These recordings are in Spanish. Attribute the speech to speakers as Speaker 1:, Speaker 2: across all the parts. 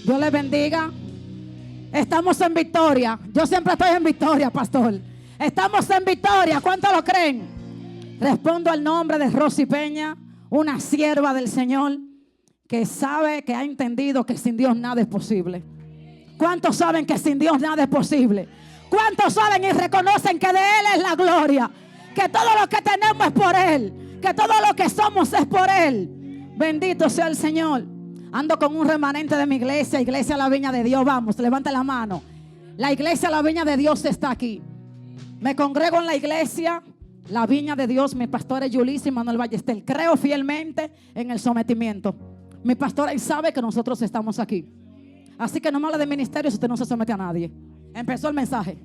Speaker 1: Dios les bendiga. Estamos en victoria. Yo siempre estoy en victoria, pastor. Estamos en victoria. ¿Cuántos lo creen? Respondo al nombre de Rosy Peña, una sierva del Señor que sabe, que ha entendido que sin Dios nada es posible. ¿Cuántos saben que sin Dios nada es posible? ¿Cuántos saben y reconocen que de Él es la gloria? Que todo lo que tenemos es por Él. Que todo lo que somos es por Él. Bendito sea el Señor. Ando con un remanente de mi iglesia, Iglesia La Viña de Dios. Vamos, levanta la mano. La Iglesia La Viña de Dios está aquí. Me congrego en la iglesia La Viña de Dios. Mi pastor es Yulisa y Manuel Ballester. Creo fielmente en el sometimiento. Mi pastor sabe que nosotros estamos aquí. Así que no me habla de ministerio si usted no se somete a nadie. Empezó el mensaje.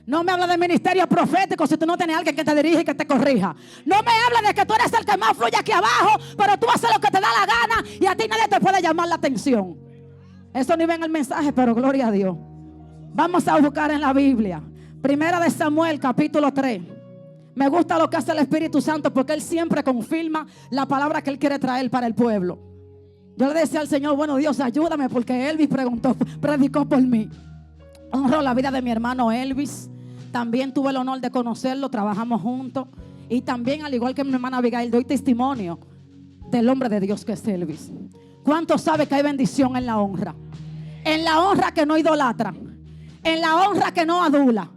Speaker 1: No me habla de ministerio profético si tú no tienes a alguien que te dirige y que te corrija. No me habla de que tú eres el que más fluye aquí abajo, pero tú haces lo que te da la gana y a ti nadie te puede llamar la atención. Eso ni ve en el mensaje, pero gloria a Dios. Vamos a buscar en la Biblia. Primera de Samuel, capítulo 3. Me gusta lo que hace el Espíritu Santo porque Él siempre confirma la palabra que Él quiere traer para el pueblo. Yo le decía al Señor, bueno, Dios, ayúdame porque Elvis predicó por mí. Honro la vida de mi hermano Elvis. También tuve el honor de conocerlo, trabajamos juntos. Y también, al igual que mi hermana Abigail, doy testimonio del hombre de Dios que es Elvis. ¿Cuántos saben que hay bendición en la honra? En la honra que no idolatra, en la honra que no adula,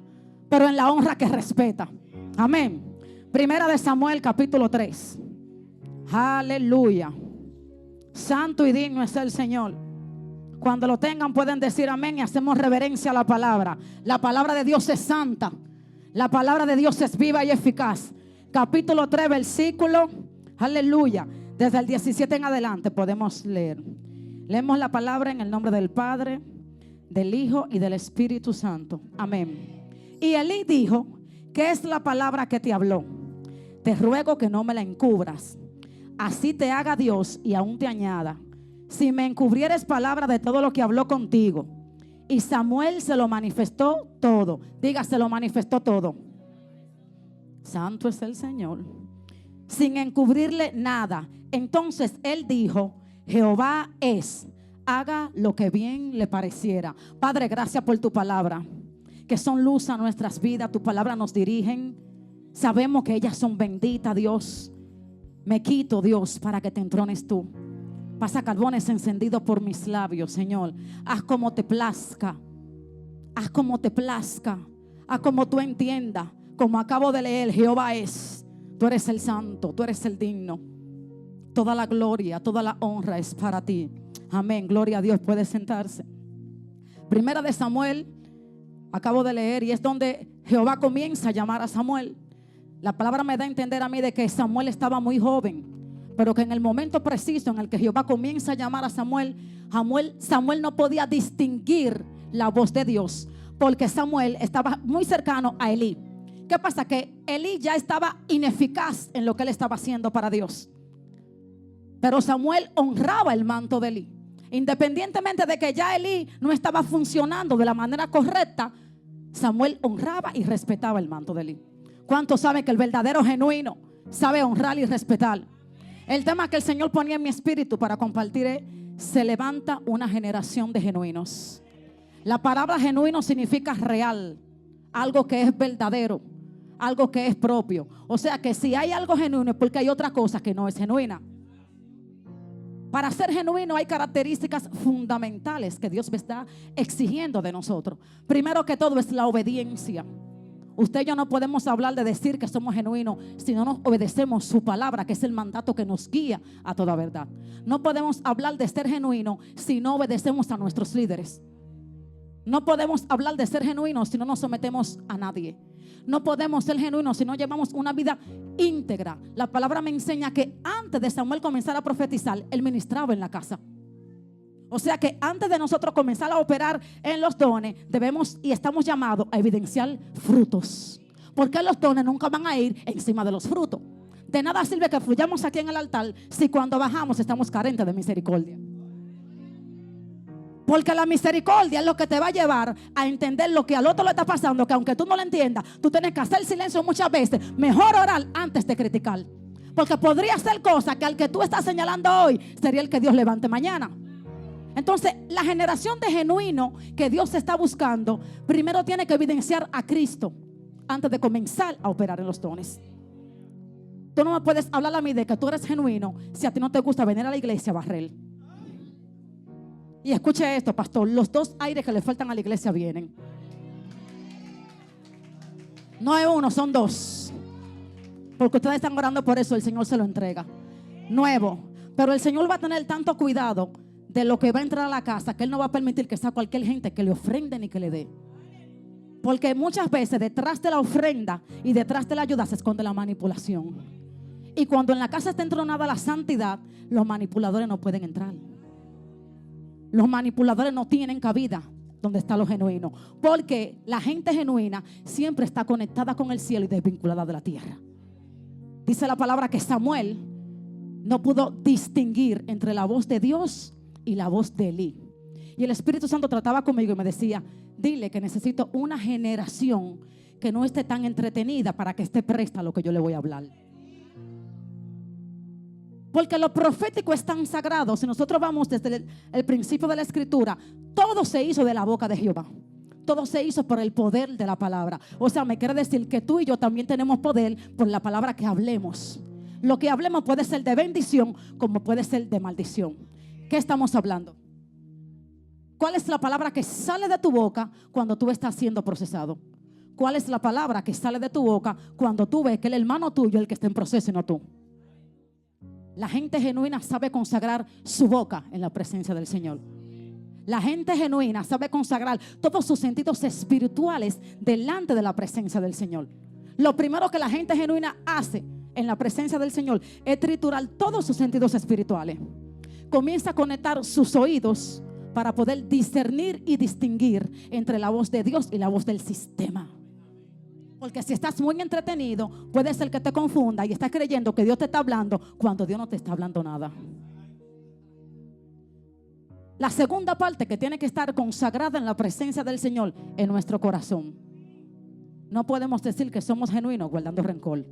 Speaker 1: pero en la honra que respeta. Amén. Primera de Samuel, capítulo 3. Aleluya. Santo y digno es el Señor. Cuando lo tengan pueden decir amén y hacemos reverencia a la palabra. La palabra de Dios es santa. La palabra de Dios es viva y eficaz. Capítulo 3, versículo, aleluya, desde el 17 en adelante podemos leer. Leemos la palabra en el nombre del Padre, del Hijo y del Espíritu Santo. Amén. Y Elí dijo, ¿qué es la palabra que te habló? Te ruego que no me la encubras. Así te haga Dios y aún te añada, si me encubrieres palabra de todo lo que habló contigo. Y Samuel se lo manifestó todo. Diga, se lo manifestó todo. Santo es el Señor. Sin encubrirle nada. Entonces él dijo, Jehová es, haga lo que bien le pareciera. Padre, gracias por tu palabra, que son luz a nuestras vidas. Tu palabra nos dirigen. Sabemos que ellas son benditas, Dios. Me quito, Dios, para que te entrones tú. Pasa carbones encendidos por mis labios, Señor. Haz como te plazca. Haz como te plazca. Haz como tú entiendas. Como acabo de leer, Jehová es. Tú eres el santo, tú eres el digno. Toda la gloria, toda la honra es para ti. Amén, gloria a Dios. Puede sentarse. Primera de Samuel, acabo de leer, y es donde Jehová comienza a llamar a Samuel. La palabra me da a entender a mí de que Samuel estaba muy joven, pero que en el momento preciso en el que Jehová comienza a llamar a Samuel, Samuel no podía distinguir la voz de Dios, porque Samuel estaba muy cercano a Elí. ¿Qué pasa? Que Elí ya estaba ineficaz en lo que él estaba haciendo para Dios, pero Samuel honraba el manto de Elí. Independientemente de que ya Elí no estaba funcionando de la manera correcta, Samuel honraba y respetaba el manto de Elí. ¿Cuántos saben que el verdadero genuino sabe honrar y respetar? El tema que el Señor ponía en mi espíritu para compartir es: se levanta una generación de genuinos. La palabra genuino significa real, algo que es verdadero, algo que es propio. O sea que si hay algo genuino es porque hay otra cosa que no es genuina. Para ser genuino hay características fundamentales que Dios me está exigiendo de nosotros. Primero que todo es la obediencia. Usted y yo no podemos hablar de decir que somos genuinos si no nos obedecemos su palabra, que es el mandato que nos guía a toda verdad. No podemos hablar de ser genuino si no obedecemos a nuestros líderes. No podemos hablar de ser genuinos si no nos sometemos a nadie. No podemos ser genuinos si no llevamos una vida íntegra. La palabra me enseña que antes de Samuel comenzar a profetizar, él ministraba en la casa. O sea que antes de nosotros comenzar a operar en los dones, debemos y estamos llamados a evidenciar frutos. Porque los dones nunca van a ir encima de los frutos. De nada sirve que fluyamos aquí en el altar si cuando bajamos estamos carentes de misericordia. Porque la misericordia es lo que te va a llevar a entender lo que al otro le está pasando, que aunque tú no lo entiendas, tú tienes que hacer silencio muchas veces. Mejor orar antes de criticar. Porque podría ser cosa que al que tú estás señalando hoy sería el que Dios levante mañana. Entonces, la generación de genuino que Dios está buscando, primero tiene que evidenciar a Cristo antes de comenzar a operar en los dones. Tú no me puedes hablar a mí de que tú eres genuino si a ti no te gusta venir a la iglesia a barrer. Y escuche esto, pastor, los dos aires que le faltan a la iglesia vienen. No es uno, son dos. Porque ustedes están orando por eso, el Señor se lo entrega. Nuevo. Pero el Señor va a tener tanto cuidado de lo que va a entrar a la casa, que Él no va a permitir que sea cualquier gente que le ofrende ni que le dé. Porque muchas veces detrás de la ofrenda y detrás de la ayuda se esconde la manipulación. Y cuando en la casa está entronada la santidad, los manipuladores no pueden entrar. Los manipuladores no tienen cabida donde está lo genuino. Porque la gente genuina siempre está conectada con el cielo y desvinculada de la tierra. Dice la palabra que Samuel no pudo distinguir entre la voz de Dios y la voz de Elí. Y el Espíritu Santo trataba conmigo y me decía: dile que necesito una generación que no esté tan entretenida para que esté presta a lo que yo le voy a hablar. Porque lo profético es tan sagrado. Si nosotros vamos desde el principio de la escritura, todo se hizo de la boca de Jehová. Todo se hizo por el poder de la palabra. O sea, me quiere decir que tú y yo también tenemos poder por la palabra que hablemos. Lo que hablemos puede ser de bendición como puede ser de maldición. ¿Qué estamos hablando? ¿Cuál es la palabra que sale de tu boca cuando tú estás siendo procesado? ¿Cuál es la palabra que sale de tu boca cuando tú ves que el hermano tuyo es el que está en proceso y no tú? La gente genuina sabe consagrar su boca en la presencia del Señor. La gente genuina sabe consagrar todos sus sentidos espirituales delante de la presencia del Señor. Lo primero que la gente genuina hace en la presencia del Señor es triturar todos sus sentidos espirituales. Comienza a conectar sus oídos para poder discernir y distinguir entre la voz de Dios y la voz del sistema. Porque si estás muy entretenido, puede ser que te confunda y estás creyendo que Dios te está hablando cuando Dios no te está hablando nada. La segunda parte que tiene que estar consagrada en la presencia del Señor en nuestro corazón. No podemos decir que somos genuinos guardando rencor.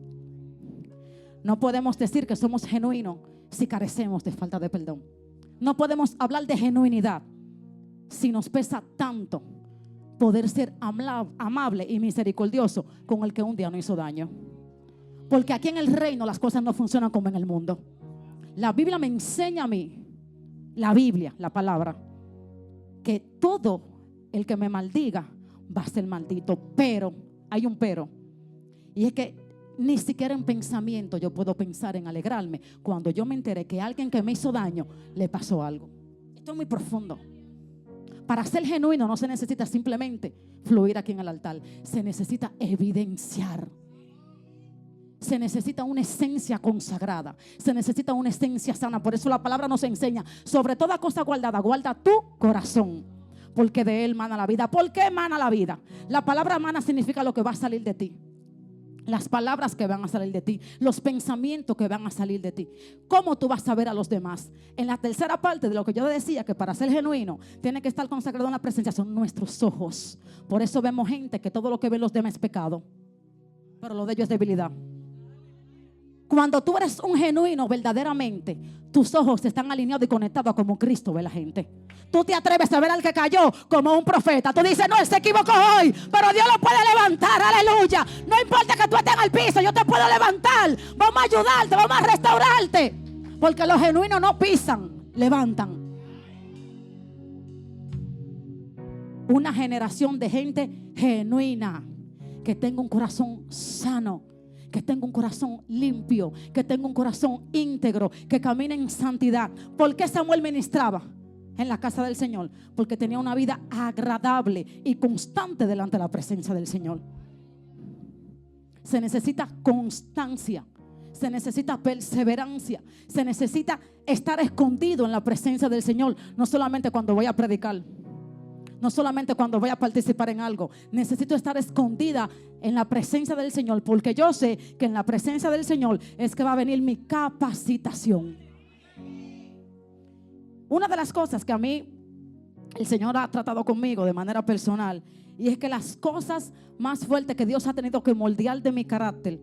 Speaker 1: No podemos decir que somos genuinos si carecemos de falta de perdón. No podemos hablar de genuinidad si nos pesa tanto poder ser amable y misericordioso con el que un día no hizo daño. Porque aquí en el reino las cosas no funcionan como en el mundo. La Biblia me enseña a mí, la Biblia, la palabra, que todo el que me maldiga va a ser maldito. Pero, hay un pero, y es que ni siquiera en pensamiento yo puedo pensar en alegrarme cuando yo me enteré que a alguien que me hizo daño le pasó algo. Esto es muy profundo. Para ser genuino no se necesita simplemente fluir aquí en el altar. Se necesita evidenciar. Se necesita una esencia consagrada. Se necesita una esencia sana. Por eso la palabra nos enseña: sobre toda cosa guardada, guarda tu corazón, porque de él mana la vida. ¿Por qué mana la vida? La palabra mana significa lo que va a salir de ti. Las palabras que van a salir de ti, los pensamientos que van a salir de ti. ¿Cómo tú vas a ver a los demás? En la tercera parte de lo que yo decía, que para ser genuino tiene que estar consagrado en la presencia, son nuestros ojos. Por eso vemos gente que todo lo que ven los demás es pecado, pero lo de ellos es debilidad. Cuando tú eres un genuino verdaderamente, tus ojos están alineados y conectados a como Cristo ve a la gente. Tú te atreves a ver al que cayó como un profeta. Tú dices: no, él se equivocó hoy, pero Dios lo puede levantar, aleluya. No importa que tú estés en el piso, yo te puedo levantar. Vamos a ayudarte, vamos a restaurarte. Porque los genuinos no pisan, levantan. Una generación de gente genuina que tenga un corazón sano, que tenga un corazón limpio, que tenga un corazón íntegro, que camine en santidad. ¿Por qué Samuel ministraba en la casa del Señor? Porque tenía una vida agradable y constante delante de la presencia del Señor. Se necesita constancia, se necesita perseverancia, se necesita estar escondido en la presencia del Señor. No solamente cuando voy a predicar, no solamente cuando voy a participar en algo. Necesito estar escondida en la presencia del Señor, porque yo sé que en la presencia del Señor es que va a venir mi capacitación. Una de las cosas que a mí el Señor ha tratado conmigo de manera personal, y es que las cosas más fuertes que Dios ha tenido que moldear de mi carácter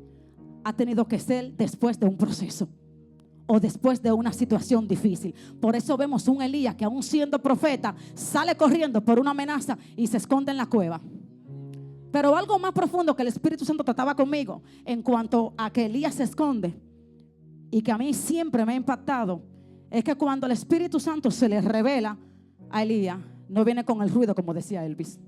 Speaker 1: ha tenido que ser después de un proceso o después de una situación difícil. Por eso vemos un Elías que aún siendo profeta sale corriendo por una amenaza y se esconde en la cueva. Pero algo más profundo que el Espíritu Santo trataba conmigo en cuanto a que Elías se esconde y que a mí siempre me ha impactado, es que cuando el Espíritu Santo se le revela a Elías, no viene con el ruido como decía Elvis.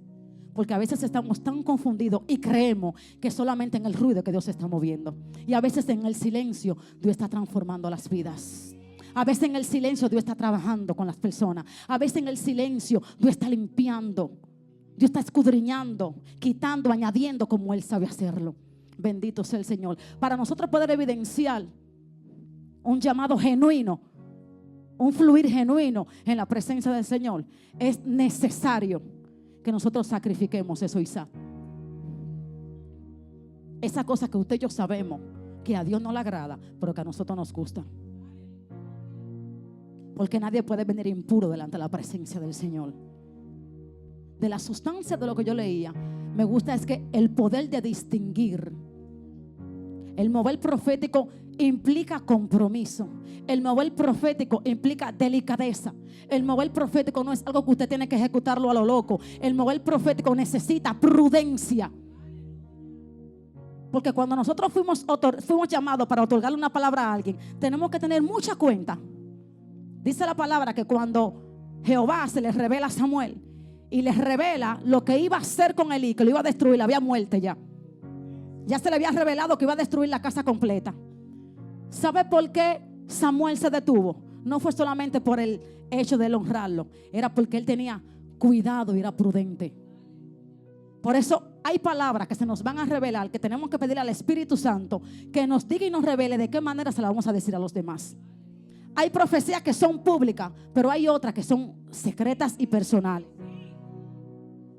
Speaker 1: Porque a veces estamos tan confundidos y creemos que solamente en el ruido que Dios se está moviendo. Y a veces en el silencio Dios está transformando las vidas. A veces en el silencio Dios está trabajando con las personas. A veces en el silencio Dios está limpiando. Dios está escudriñando, quitando, añadiendo como Él sabe hacerlo. Bendito sea el Señor. Para nosotros poder evidenciar un llamado genuino, un fluir genuino en la presencia del Señor, es necesario que nosotros sacrifiquemos eso, Isaac. Esa cosa que usted y yo sabemos que a Dios no le agrada, pero que a nosotros nos gusta. Porque nadie puede venir impuro delante de la presencia del Señor. De la sustancia de lo que yo leía, me gusta es que el poder de distinguir, el mover profético implica compromiso. El mover profético implica delicadeza. El mover profético no es algo que usted tiene que ejecutarlo a lo loco. El mover profético necesita prudencia. Porque cuando nosotros fuimos llamados para otorgarle una palabra a alguien, tenemos que tener mucha cuenta. Dice la palabra que cuando Jehová se le revela a Samuel y les revela lo que iba a hacer con Elí, que lo iba a destruir, había muerte ya. Ya se le había revelado que iba a destruir la casa completa. ¿Sabe por qué Samuel se detuvo? No fue solamente por el hecho de él honrarlo, era porque él tenía cuidado y era prudente. Por eso hay palabras que se nos van a revelar, que tenemos que pedirle al Espíritu Santo que nos diga y nos revele de qué manera se la vamos a decir a los demás. Hay profecías que son públicas, pero hay otras que son secretas y personales.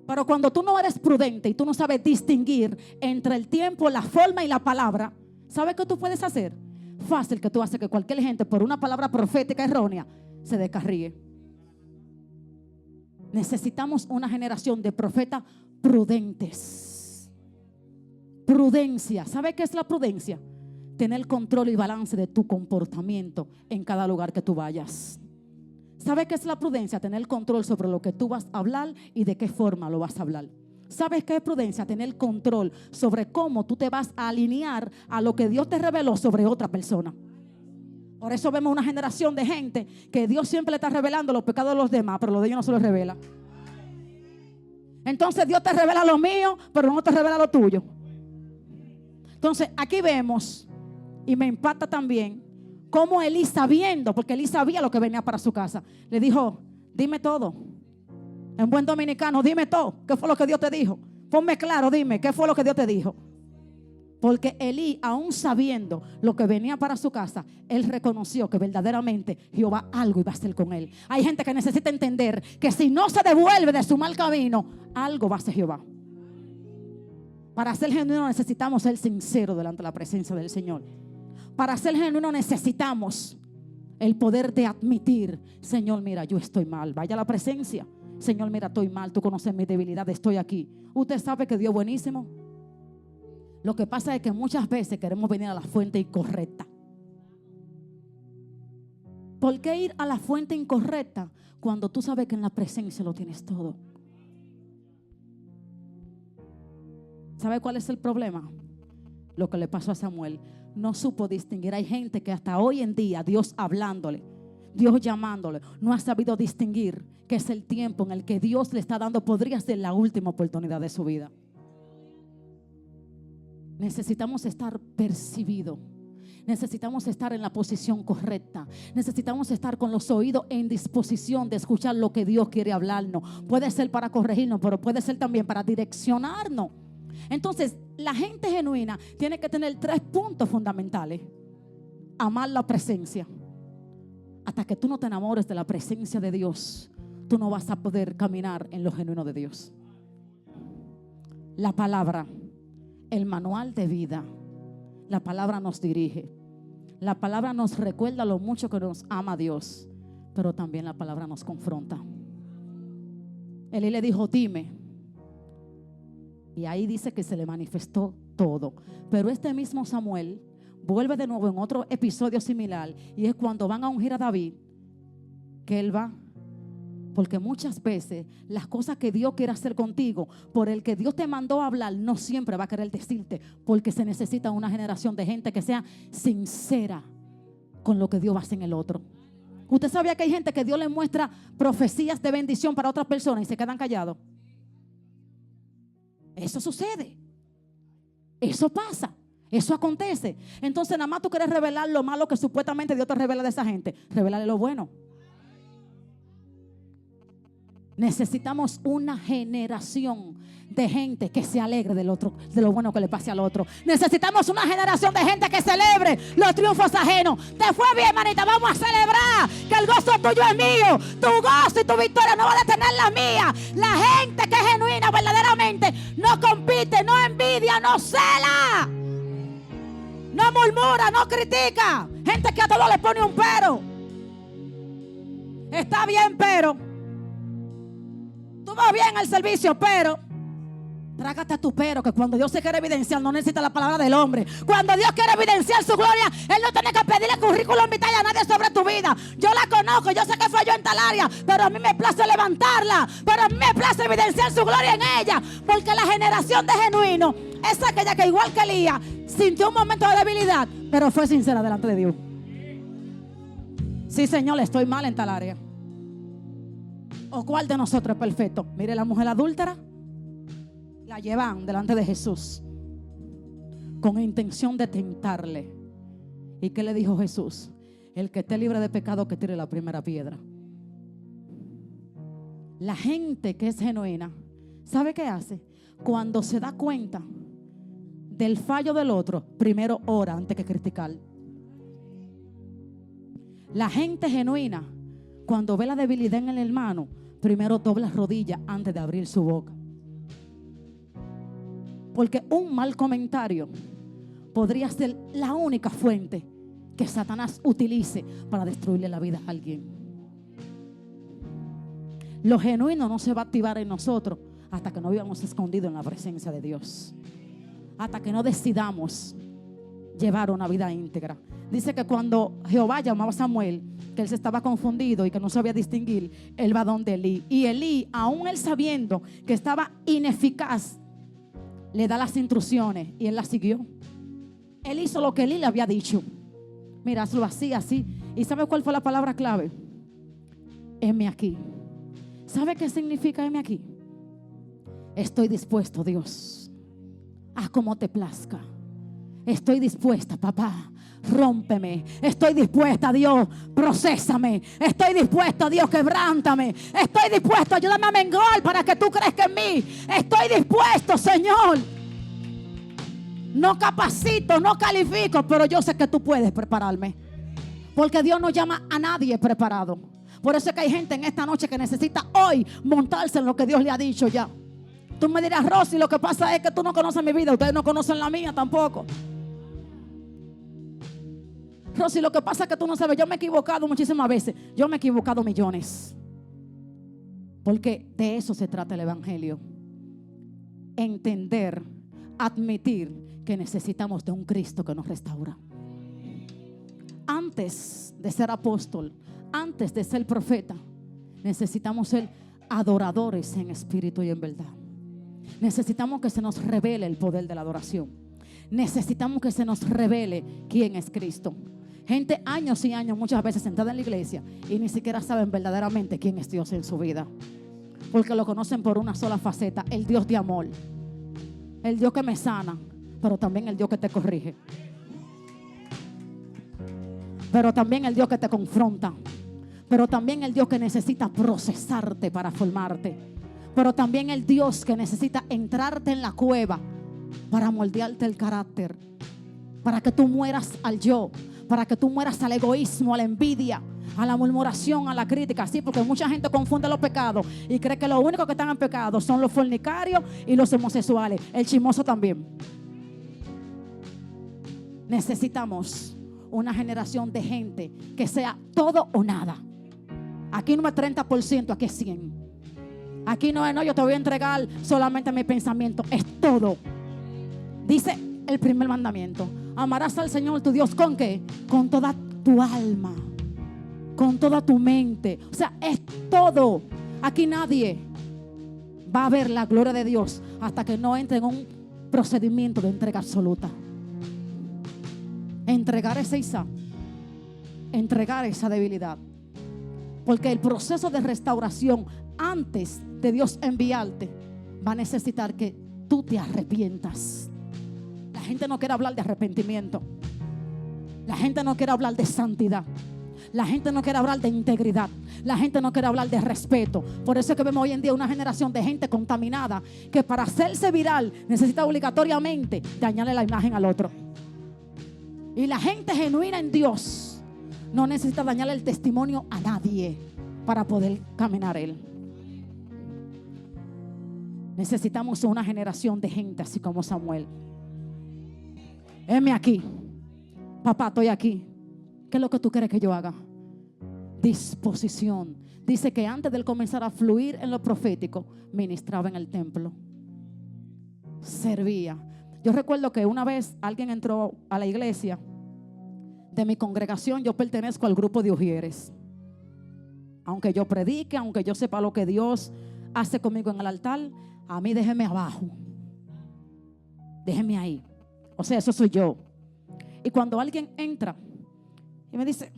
Speaker 1: Pero cuando tú no eres prudente y tú no sabes distinguir entre el tiempo, la forma y la palabra, ¿sabes qué tú puedes hacer? Fácil que tú haces que cualquier gente por una palabra profética errónea se descarríe. Necesitamos una generación de profetas prudentes. Prudencia. ¿Sabe qué es la prudencia? Tener control y balance de tu comportamiento en cada lugar que tú vayas. ¿Sabe qué es la prudencia? Tener control sobre lo que tú vas a hablar y de qué forma lo vas a hablar. ¿Sabes qué es prudencia? Tener control sobre cómo tú te vas a alinear a lo que Dios te reveló sobre otra persona. Por eso vemos una generación de gente que Dios siempre le está revelando los pecados de los demás, pero los de ellos no se los revela. Entonces Dios te revela lo mío, pero no te revela lo tuyo. Entonces aquí vemos, y me impacta también, cómo Elí, sabiendo, porque Elí sabía lo que venía para su casa, le dijo: dime todo. En buen dominicano, dime todo. ¿Qué fue lo que Dios te dijo? Ponme claro, dime, ¿qué fue lo que Dios te dijo? Porque Elí, aún sabiendo lo que venía para su casa, él reconoció que verdaderamente Jehová algo iba a hacer con él. Hay gente que necesita entender que si no se devuelve de su mal camino, algo va a hacer Jehová. Para ser genuino necesitamos ser sinceros delante de la presencia del Señor. Para ser genuino necesitamos el poder de admitir: Señor, mira, yo estoy mal. Vaya a la presencia. Señor, mira, estoy mal. Tú conoces mi debilidad, estoy aquí. Usted sabe que Dios es buenísimo. Lo que pasa es que muchas veces queremos venir a la fuente incorrecta. ¿Por qué ir a la fuente incorrecta cuando tú sabes que en la presencia lo tienes todo? ¿Sabe cuál es el problema? Lo que le pasó a Samuel. No supo distinguir. Hay gente que hasta hoy en día, Dios hablándole, Dios llamándole, no ha sabido distinguir que es el tiempo en el que Dios le está dando, podría ser la última oportunidad de su vida. Necesitamos estar percibidos. Necesitamos estar en la posición correcta. Necesitamos estar con los oídos en disposición de escuchar lo que Dios quiere hablarnos. Puede ser para corregirnos, pero puede ser también para direccionarnos. Entonces, la gente genuina tiene que tener 3 puntos fundamentales. Amar la presencia. Hasta que tú no te enamores de la presencia de Dios, tú no vas a poder caminar en lo genuino de Dios. La palabra, el manual de vida. La palabra nos dirige. La palabra nos recuerda lo mucho que nos ama Dios, pero también la palabra nos confronta. Elí le dijo: dime. Y ahí dice que se le manifestó todo. Pero este mismo Samuel vuelve de nuevo en otro episodio similar, y es cuando van a ungir a David, que él va. Porque muchas veces las cosas que Dios quiere hacer contigo, por el que Dios te mandó a hablar, no siempre va a querer decirte, porque se necesita una generación de gente que sea sincera con lo que Dios va a hacer en el otro. ¿Usted sabía que hay gente que Dios le muestra profecías de bendición para otras personas y se quedan callados? Eso sucede. Eso pasa. Eso acontece. Entonces nada más tú quieres revelar lo malo que supuestamente Dios te revela de esa gente. Revélale lo bueno. Necesitamos una generación de gente que se alegre del otro, de lo bueno que le pase al otro. Necesitamos una generación de gente que celebre los triunfos ajenos. Te fue bien, hermanita, vamos a celebrar que el gozo tuyo es mío. Tu gozo y tu victoria no va a detener la mía. La gente que es genuina verdaderamente no compite, no envidia, no cela, no murmura, no critica. Gente que a todo le pone un pero. Está bien, pero tú vas bien al servicio, pero trágate a tu pero, que cuando Dios se quiere evidenciar no necesita la palabra del hombre. Cuando Dios quiere evidenciar su gloria, Él no tiene que pedirle currículum vitae a nadie sobre tu vida. Yo la conozco, yo sé que falló en tal área, pero a mí me place levantarla, pero a mí me place evidenciar su gloria en ella, porque la generación de genuino es aquella que, igual que Elías, sintió un momento de debilidad, pero fue sincera delante de Dios. Sí, Señor, estoy mal en tal área. ¿O cuál de nosotros es perfecto? Mire, la mujer adúltera la llevan delante de Jesús con intención de tentarle. ¿Y qué le dijo Jesús? El que esté libre de pecado, que tire la primera piedra. La gente que es genuina, ¿sabe qué hace? Cuando se da cuenta del fallo del otro, primero ora antes que criticar. La gente genuina, cuando ve la debilidad en el hermano, primero dobla rodillas antes de abrir su boca. Porque un mal comentario podría ser la única fuente que Satanás utilice para destruirle la vida a alguien. Lo genuino no se va a activar en nosotros hasta que no vivamos escondidos en la presencia de Dios. Hasta que no decidamos llevar una vida íntegra. Dice que cuando Jehová llamaba a Samuel, que él se estaba confundido y que no sabía distinguir, él va donde Elí. Y Elí, aún él sabiendo que estaba ineficaz, le da las instrucciones y él las siguió. Él hizo lo que Elí le había dicho. Mira, hazlo así, así. ¿Y sabe cuál fue la palabra clave? Heme aquí. ¿Sabe qué significa heme aquí? Estoy dispuesto, Dios, a como te plazca. Estoy dispuesta, papá. Rómpeme. Estoy dispuesta, Dios, procésame. Estoy dispuesta, Dios, quebrántame. Estoy dispuesto, ayúdame a menguar para que tú crezcas en mí. Estoy dispuesto, Señor. No capacito, no califico, pero yo sé que tú puedes prepararme, porque Dios no llama a nadie preparado. Por eso es que hay gente en esta noche que necesita hoy montarse en lo que Dios le ha dicho ya. Tú me dirás, Rosy, lo que pasa es que tú no conoces mi vida. Ustedes no conocen la mía tampoco. Rosy, lo que pasa es que tú no sabes. Yo me he equivocado muchísimas veces. Yo me he equivocado millones. Porque de eso se trata el evangelio. Entender, admitir que necesitamos de un Cristo que nos restaura. Antes de ser apóstol, antes de ser profeta, necesitamos ser adoradores en espíritu y en verdad. Necesitamos que se nos revele el poder de la adoración. Necesitamos que se nos revele quién es Cristo. Gente años y años muchas veces sentada en la iglesia y ni siquiera saben verdaderamente quién es Dios en su vida, porque lo conocen por una sola faceta: el Dios de amor, el Dios que me sana, pero también el Dios que te corrige, pero también el Dios que te confronta, pero también el Dios que necesita procesarte para formarte, pero también el Dios que necesita entrarte en la cueva para moldearte el carácter, para que tú mueras al yo, para que tú mueras al egoísmo, a la envidia, a la murmuración, a la crítica. Sí, porque mucha gente confunde los pecados y cree que los únicos que están en pecado son los fornicarios y los homosexuales. El chismoso también. Necesitamos una generación de gente que sea todo o nada. Aquí no es 30%, aquí es 100%. Aquí no es, no, yo te voy a entregar solamente mi pensamiento. Es todo. Dice el primer mandamiento: Amarás al Señor tu Dios ¿con qué? Con toda tu alma, con toda tu mente. O sea, es todo. Aquí nadie va a ver la gloria de Dios hasta que no entre en un procedimiento de entrega absoluta. Entregar ese Isaac, entregar esa debilidad. Porque el proceso de restauración, antes de Dios enviarte, va a necesitar que tú te arrepientas. La gente no quiere hablar de arrepentimiento. La gente no quiere hablar de santidad. La gente no quiere hablar de integridad. La gente no quiere hablar de respeto. Por eso es que vemos hoy en día una generación de gente contaminada que para hacerse viral necesita obligatoriamente dañarle la imagen al otro. Y la gente genuina en Dios no necesita dañarle el testimonio a nadie para poder caminar Él. Necesitamos una generación de gente así como Samuel. Heme aquí. Papá, estoy aquí. ¿Qué es lo que tú quieres que yo haga? Disposición. Dice que antes de él comenzar a fluir en lo profético, ministraba en el templo. Servía. Yo recuerdo que una vez alguien entró a la iglesia de mi congregación. Yo pertenezco al grupo de ujieres. Aunque yo predique, aunque yo sepa lo que Dios hace conmigo en el altar, a mí déjeme abajo. Déjeme ahí. O sea, eso soy yo. Y cuando alguien entra y me dice,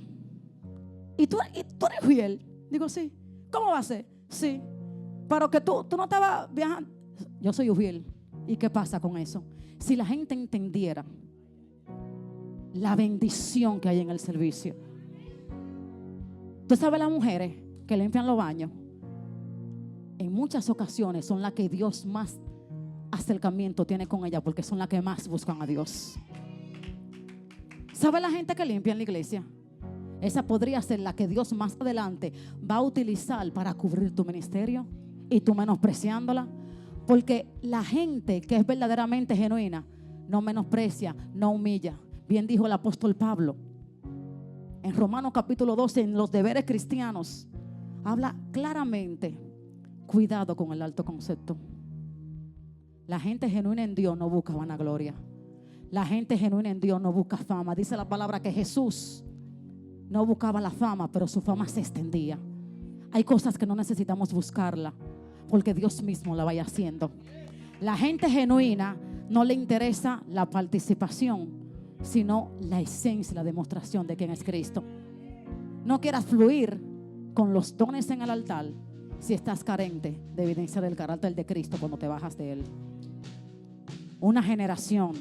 Speaker 1: ¿y tú eres fiel? Digo, sí. ¿Cómo va a ser? Sí. Pero que tú no estabas viajando. Yo soy fiel. ¿Y qué pasa con eso? Si la gente entendiera la bendición que hay en el servicio. Tú sabes, las mujeres que limpian los baños, en muchas ocasiones son las que Dios más acercamiento tiene con ella, porque son las que más buscan a Dios. ¿Sabe la gente que limpia en la iglesia? Esa podría ser la que Dios más adelante va a utilizar para cubrir tu ministerio, y tú menospreciándola. Porque la gente que es verdaderamente genuina no menosprecia, no humilla. Bien dijo el apóstol Pablo en Romanos capítulo 12, en los deberes cristianos, habla claramente: cuidado con el alto concepto. La gente genuina en Dios no busca vanagloria. La gente genuina en Dios no busca fama. Dice la palabra que Jesús no buscaba la fama, pero su fama se extendía. Hay cosas que no necesitamos buscarla, porque Dios mismo la vaya haciendo. La gente genuina no le interesa la participación, sino la esencia, la demostración de quién es Cristo. No quieras fluir con los dones en el altar si estás carente de evidencia del carácter de Cristo cuando te bajas de Él. Una generación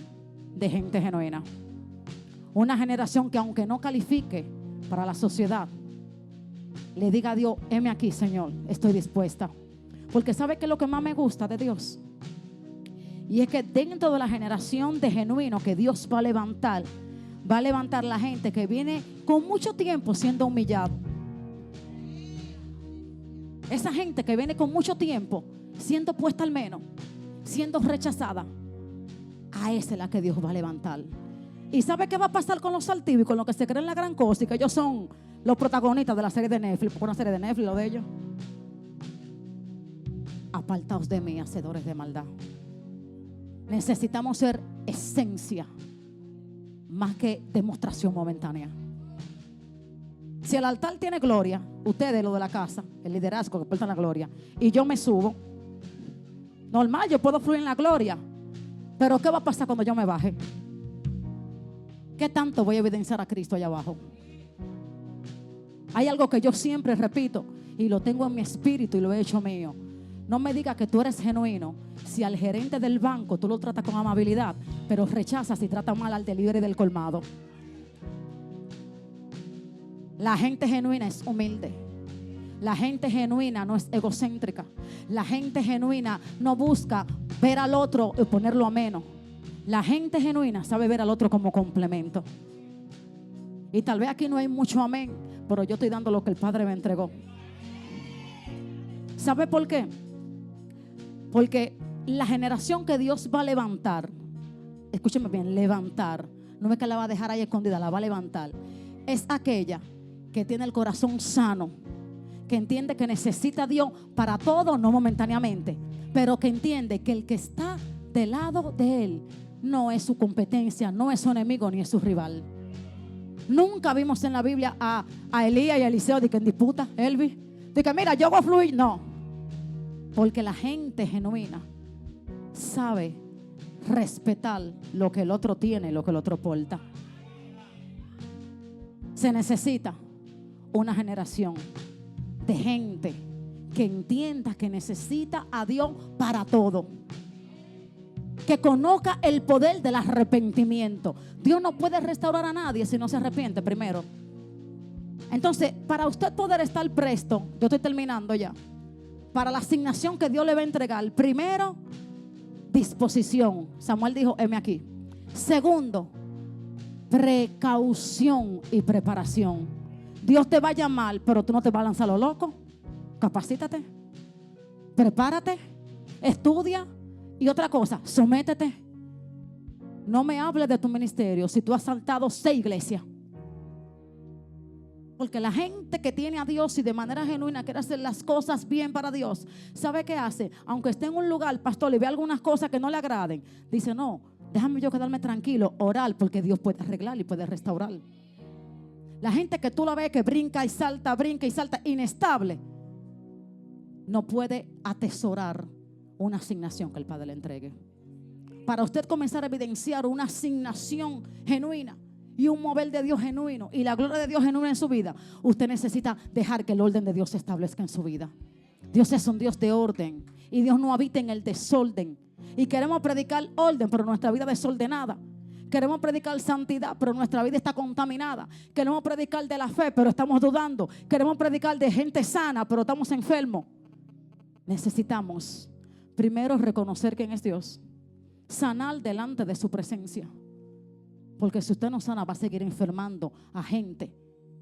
Speaker 1: de gente genuina. Una generación que, aunque no califique para la sociedad, le diga a Dios: heme aquí, Señor, estoy dispuesta. Porque ¿sabe qué es lo que más me gusta de Dios? Y es que dentro de la generación de genuino que Dios va a levantar la gente que viene con mucho tiempo siendo humillado. Esa gente que viene con mucho tiempo siendo puesta al menos, siendo rechazada, a esa es la que Dios va a levantar. ¿Y sabe qué va a pasar con los altivos y con los que se creen la gran cosa y que ellos son los protagonistas de la serie de Netflix? Porque una serie de Netflix, lo de ellos. Apartaos de mí, hacedores de maldad. Necesitamos ser esencia más que demostración momentánea. Si el altar tiene gloria, ustedes, lo de la casa, el liderazgo que portan la gloria, y yo me subo, normal, yo puedo fluir en la gloria. Pero ¿qué va a pasar cuando yo me baje? ¿Qué tanto voy a evidenciar a Cristo allá abajo? Hay algo que yo siempre repito y lo tengo en mi espíritu y lo he hecho mío. No me digas que tú eres genuino si al gerente del banco tú lo tratas con amabilidad, pero rechazas y tratas mal al delivery del colmado. La gente genuina es humilde. La gente genuina no es egocéntrica. La gente genuina no busca ver al otro y ponerlo a menos. La gente genuina sabe ver al otro como complemento. Y tal vez aquí no hay mucho amén, pero yo estoy dando lo que el Padre me entregó. ¿Sabe por qué? Porque la generación que Dios va a levantar, escúcheme bien, levantar, no es que la va a dejar ahí escondida, la va a levantar, es aquella que tiene el corazón sano, que entiende que necesita a Dios para todo, no momentáneamente, pero que entiende que el que está del lado de Él no es su competencia, no es su enemigo ni es su rival. Nunca vimos en la Biblia a Elías y a Eliseo de que en disputa, Elvis, de que mira, yo voy a fluir. No, porque la gente genuina sabe respetar lo que el otro tiene, lo que el otro porta. Se necesita una generación de gente que entienda que necesita a Dios para todo, que conozca el poder del arrepentimiento. Dios no puede restaurar a nadie si no se arrepiente primero. Entonces, para usted poder estar presto, yo estoy terminando ya, para la asignación que Dios le va a entregar, primero, disposición. Samuel dijo, heme aquí. Segundo, precaución y preparación. Dios te va a llamar, pero tú no te vas a lanzar a lo loco. Capacítate, prepárate, estudia. Y otra cosa, sométete. No me hables de tu ministerio si tú has saltado 6 iglesias. Porque la gente que tiene a Dios y de manera genuina quiere hacer las cosas bien para Dios, ¿sabe qué hace? Aunque esté en un lugar, pastor, y ve algunas cosas que no le agraden, dice, no, déjame yo quedarme tranquilo, orar, porque Dios puede arreglar y puede restaurar. La gente que tú la ves que brinca y salta, inestable, no puede atesorar una asignación que el Padre le entregue. Para usted comenzar a evidenciar una asignación genuina y un mover de Dios genuino y la gloria de Dios genuina en su vida, usted necesita dejar que el orden de Dios se establezca en su vida. Dios es un Dios de orden y Dios no habita en el desorden. Y queremos predicar orden, pero nuestra vida es desordenada. Queremos predicar santidad, pero nuestra vida está contaminada. Queremos predicar de la fe, pero estamos dudando. Queremos predicar de gente sana, pero estamos enfermos. Necesitamos primero reconocer quién es Dios, sanar delante de su presencia, porque si usted no sana va a seguir enfermando a gente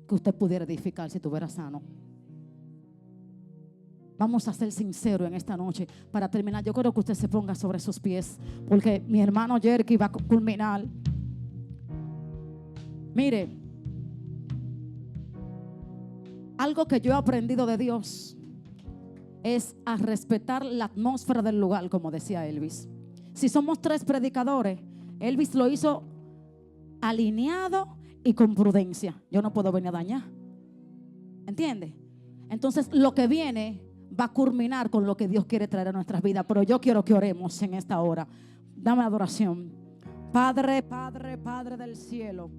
Speaker 1: que usted pudiera edificar si estuviera sano. Vamos a ser sinceros en esta noche. Para terminar, yo quiero que usted se ponga sobre sus pies, porque mi hermano Jerky va a culminar. Mire, algo que yo he aprendido de Dios es a respetar la atmósfera del lugar, como decía Elvis. Si somos 3 predicadores, Elvis lo hizo alineado y con prudencia. Yo no puedo venir a dañar, ¿entiende? Entonces lo que viene va a culminar con lo que Dios quiere traer a nuestras vidas. Pero yo quiero que oremos en esta hora. Dame adoración. Padre, Padre, Padre del cielo,